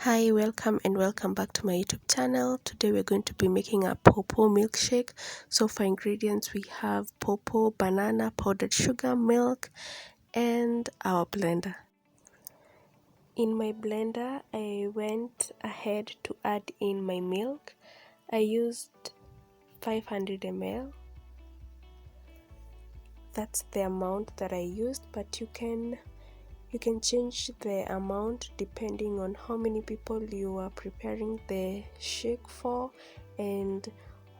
Hi, welcome and welcome back to my YouTube channel. Today we're going to be making a pawpaw milkshake. So for ingredients we have pawpaw, banana, powdered sugar, milk, and our blender. In my blender, I went ahead to add in my milk. I used 500 ml. That's the amount that I used, but you can change the amount depending on how many people you are preparing the shake for and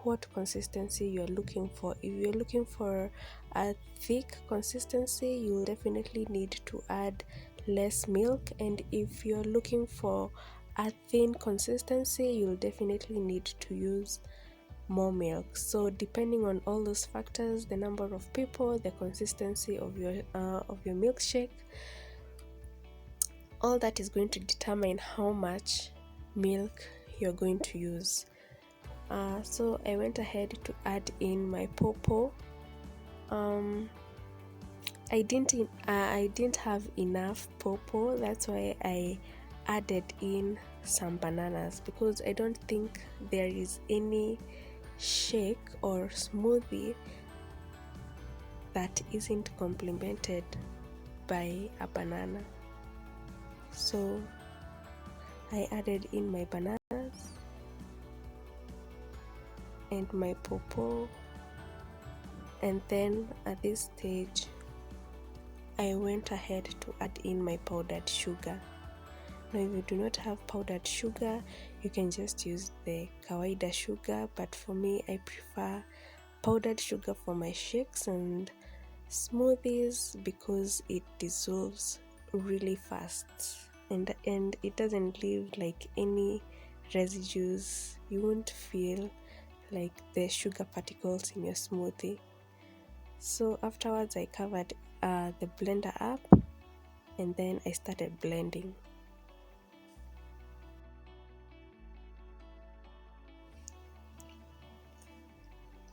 what consistency you're looking for. If you're looking for a thick consistency, you'll definitely need to add less milk, and if you're looking for a thin consistency, you'll definitely need to use more milk. So depending on all those factors, the number of people, the consistency of your milkshake, all that is going to determine how much milk you're going to use. So I went ahead to add in my pawpaw. I didn't have enough pawpaw, that's why I added in some bananas, because I don't think there is any shake or smoothie that isn't complemented by a banana. So I added in my bananas and my pawpaw, and then at this stage I went ahead to add in my powdered sugar. Now if you do not have powdered sugar, you can just use the kawaida sugar, but for me I prefer powdered sugar for my shakes and smoothies because it dissolves really fast and it doesn't leave like any residues. You won't feel like the sugar particles in your smoothie. So afterwards I covered the blender up and then I started blending.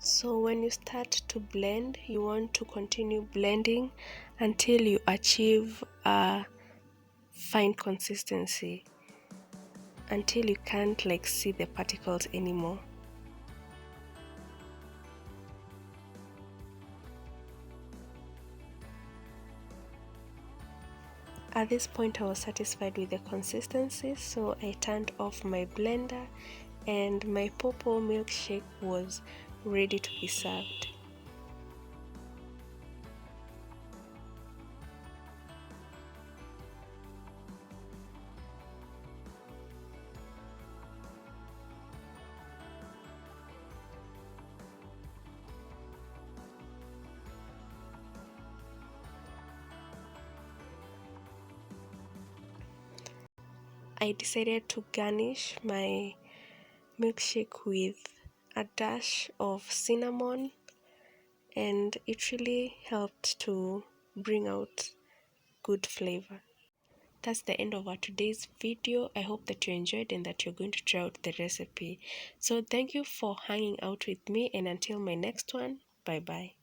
So when you start to blend, you want to continue blending until you achieve a fine consistency, until you can't like see the particles anymore. At this point I was satisfied with the consistency, so I turned off my blender and my pawpaw milkshake was ready to be served. I decided to garnish my milkshake with a dash of cinnamon, and it really helped to bring out good flavor. That's the end of our today's video. I hope that you enjoyed and that you're going to try out the recipe. So thank you for hanging out with me, and until my next one, bye bye.